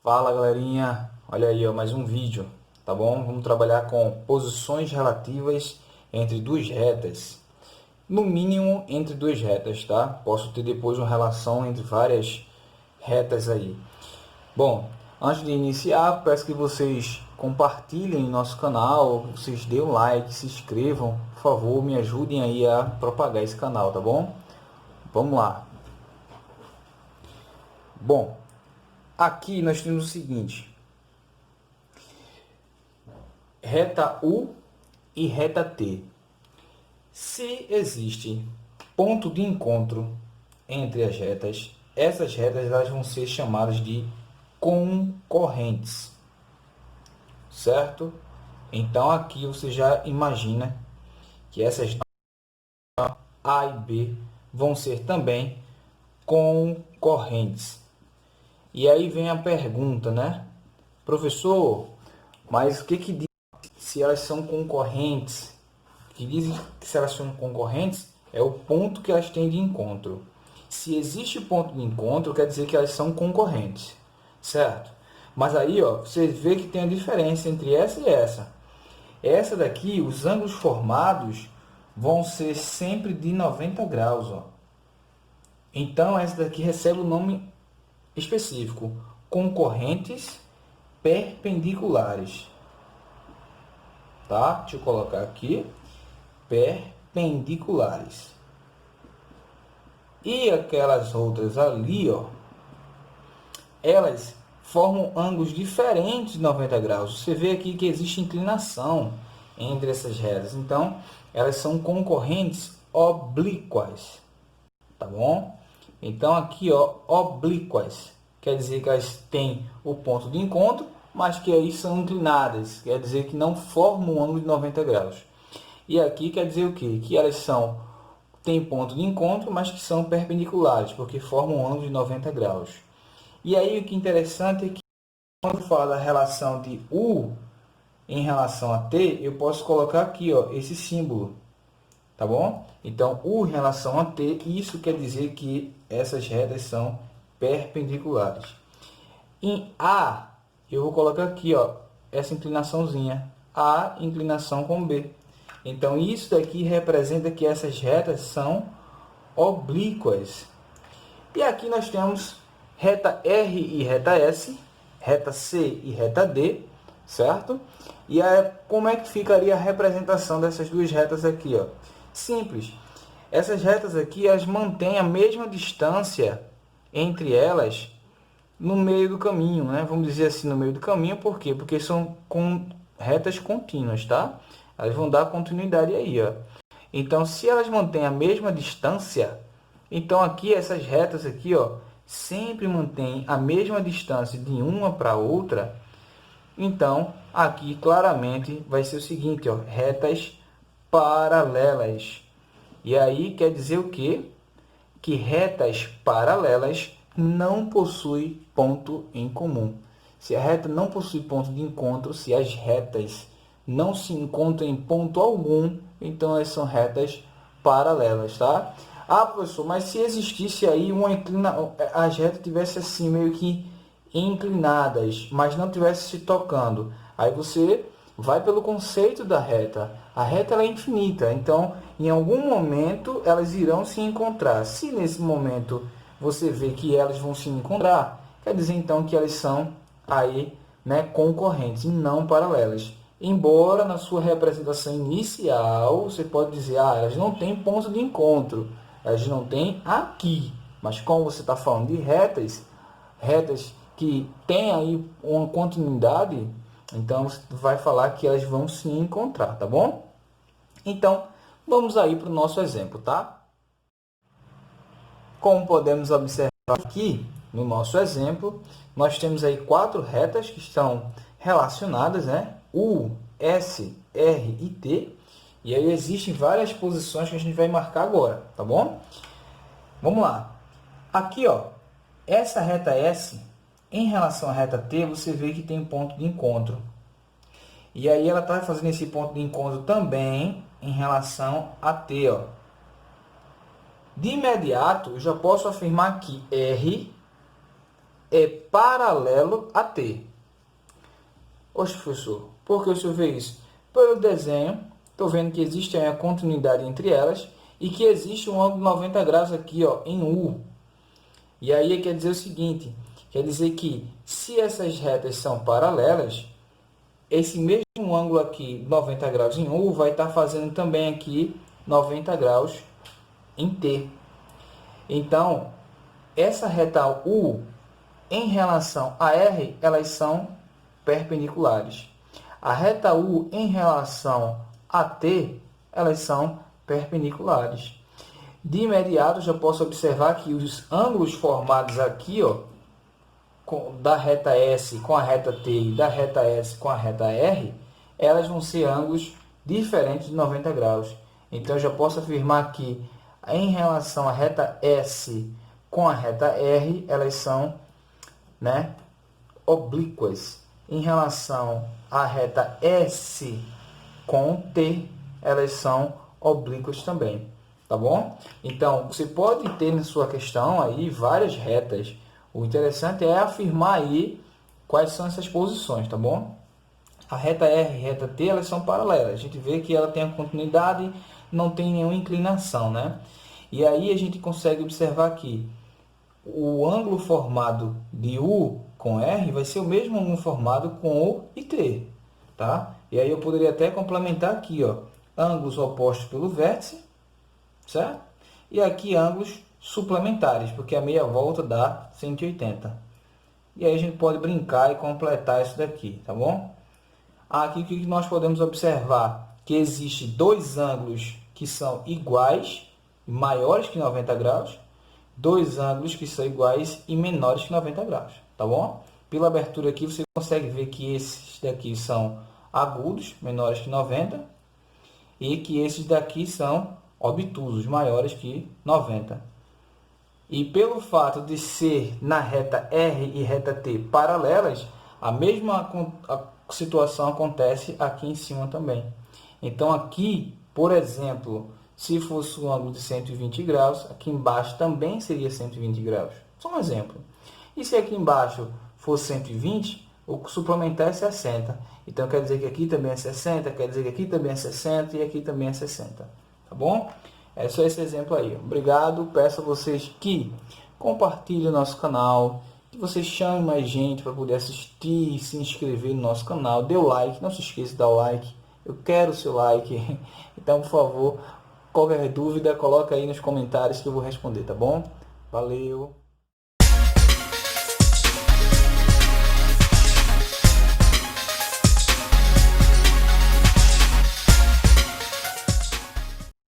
Fala galerinha, olha aí ó, mais um vídeo, tá bom? Vamos trabalhar com posições relativas entre duas retas, no mínimo entre duas retas, tá? Posso ter depois uma relação entre várias retas aí. Bom, antes de iniciar, peço que vocês compartilhem nosso canal, vocês dêem um like, se inscrevam, por favor, me ajudem aí a propagar esse canal, tá bom? Vamos lá. Bom, aqui nós temos o seguinte: reta U e reta T. Se existe ponto de encontro entre as retas, essas retas elas vão ser chamadas de concorrentes, certo? Então aqui você já imagina que essas A e B vão ser também concorrentes. E aí vem a pergunta, né? Professor, mas o que diz se elas são concorrentes? Que dizem que se elas são concorrentes é o ponto que elas têm de encontro. Se existe ponto de encontro, quer dizer que elas são concorrentes, certo? Mas aí, ó, você vê que tem a diferença entre essa e essa. Essa daqui, os ângulos formados vão ser sempre de 90 graus, ó. Então, essa daqui recebe o nome específico, concorrentes perpendiculares, tá? Deixa eu colocar aqui. Perpendiculares. E aquelas outras ali, ó, elas formam ângulos diferentes de 90 graus. Você vê aqui que existe inclinação entre essas retas. Então, elas são concorrentes oblíquas, tá bom? Então, aqui, ó, oblíquas, quer dizer que elas têm o ponto de encontro, mas que aí são inclinadas, quer dizer que não formam um ângulo de 90 graus. E aqui quer dizer o quê? Que elas têm ponto de encontro, mas que são perpendiculares, porque formam um ângulo de 90 graus. E aí o que é interessante é que quando fala da relação de U em relação a T, eu posso colocar aqui, ó, esse símbolo, tá bom? Então, U em relação a T, isso quer dizer que essas retas são perpendiculares. Em A, eu vou colocar aqui, ó, essa inclinaçãozinha, A inclinação com B. Então, isso daqui representa que essas retas são oblíquas. E aqui nós temos reta R e reta S, reta C e reta D, certo? E aí, como é que ficaria a representação dessas duas retas aqui, ó? Simples. Essas retas aqui, elas mantêm a mesma distância entre elas no meio do caminho, né? Vamos dizer assim, no meio do caminho, por quê? Porque são retas contínuas, tá? Elas vão dar continuidade aí, ó. Então, se elas mantêm a mesma distância, então aqui essas retas aqui, ó, sempre mantêm a mesma distância de uma para outra. Então, aqui claramente vai ser o seguinte, ó, retas paralelas. E aí quer dizer o quê? Que retas paralelas não possuem ponto em comum. Se a reta não possui ponto de encontro, se as retas não se encontram em ponto algum, então elas são retas paralelas, tá? Ah, professor, mas se existisse aí uma inclinação, as retas tivessem assim meio que inclinadas, mas não tivesse se tocando, aí você vai pelo conceito da reta. A reta ela é infinita, então em algum momento elas irão se encontrar. Se nesse momento você vê que elas vão se encontrar, quer dizer então que elas são aí, né, concorrentes e não paralelas. Embora na sua representação inicial você pode dizer, ah, elas não têm ponto de encontro, elas não têm aqui. Mas como você está falando de retas, retas que têm aí uma continuidade, então você vai falar que elas vão se encontrar, tá bom? Então, vamos aí para o nosso exemplo, tá? Como podemos observar aqui no nosso exemplo, nós temos aí quatro retas que estão relacionadas, né? U, S, R e T. E aí existem várias posições que a gente vai marcar agora, tá bom? Vamos lá. Aqui, ó, essa reta S, em relação à reta T, você vê que tem ponto de encontro. E aí ela está fazendo esse ponto de encontro também em relação a T, ó. De imediato, eu já posso afirmar que R é paralelo a T. Oxe, professor, por que o senhor vê isso? Pelo desenho, estou vendo que existe a continuidade entre elas e que existe um ângulo 90 graus aqui, ó, em U. E aí quer dizer o seguinte, quer dizer que se essas retas são paralelas, esse mesmo ângulo aqui, 90 graus em U, vai estar fazendo também aqui 90 graus em T. Então, essa reta U, em relação a R, elas são perpendiculares. A reta U, em relação a T, elas são perpendiculares. De imediato, já posso observar que os ângulos formados aqui, ó, da reta S com a reta T e da reta S com a reta R, elas vão ser ângulos diferentes de 90 graus. Então, eu já posso afirmar que, em relação à reta S com a reta R, elas são, né, oblíquas. Em relação à reta S com T, elas são oblíquas também. Tá bom? Então, você pode ter na sua questão aí várias retas. O interessante é afirmar aí quais são essas posições, tá bom? A reta R e a reta T, elas são paralelas. A gente vê que ela tem a continuidade, não tem nenhuma inclinação, né? E aí a gente consegue observar que o ângulo formado de U com R vai ser o mesmo ângulo formado com U e T, tá? E aí eu poderia até complementar aqui, ó, ângulos opostos pelo vértice, certo? E aqui ângulos suplementares, porque a meia volta dá 180. E aí a gente pode brincar e completar isso daqui, tá bom? Aqui o que nós podemos observar? Que existe dois ângulos que são iguais, maiores que 90 graus, dois ângulos que são iguais e menores que 90 graus, tá bom? Pela abertura aqui você consegue ver que esses daqui são agudos, menores que 90, e que esses daqui são obtusos, maiores que 90. E pelo fato de ser na reta R e reta T paralelas, a mesma situação acontece aqui em cima também. Então aqui, por exemplo, se fosse um ângulo de 120 graus, aqui embaixo também seria 120 graus. Só um exemplo. E se aqui embaixo fosse 120, o suplementar é 60. Então quer dizer que aqui também é 60, quer dizer que aqui também é 60 e aqui também é 60. Tá bom? É só esse exemplo aí. Obrigado. Peço a vocês que compartilhem o nosso canal, que vocês chamem mais gente para poder assistir e se inscrever no nosso canal. Dê o like, não se esqueça de dar o like. Eu quero o seu like. Então, por favor, qualquer dúvida, coloca aí nos comentários que eu vou responder, tá bom? Valeu!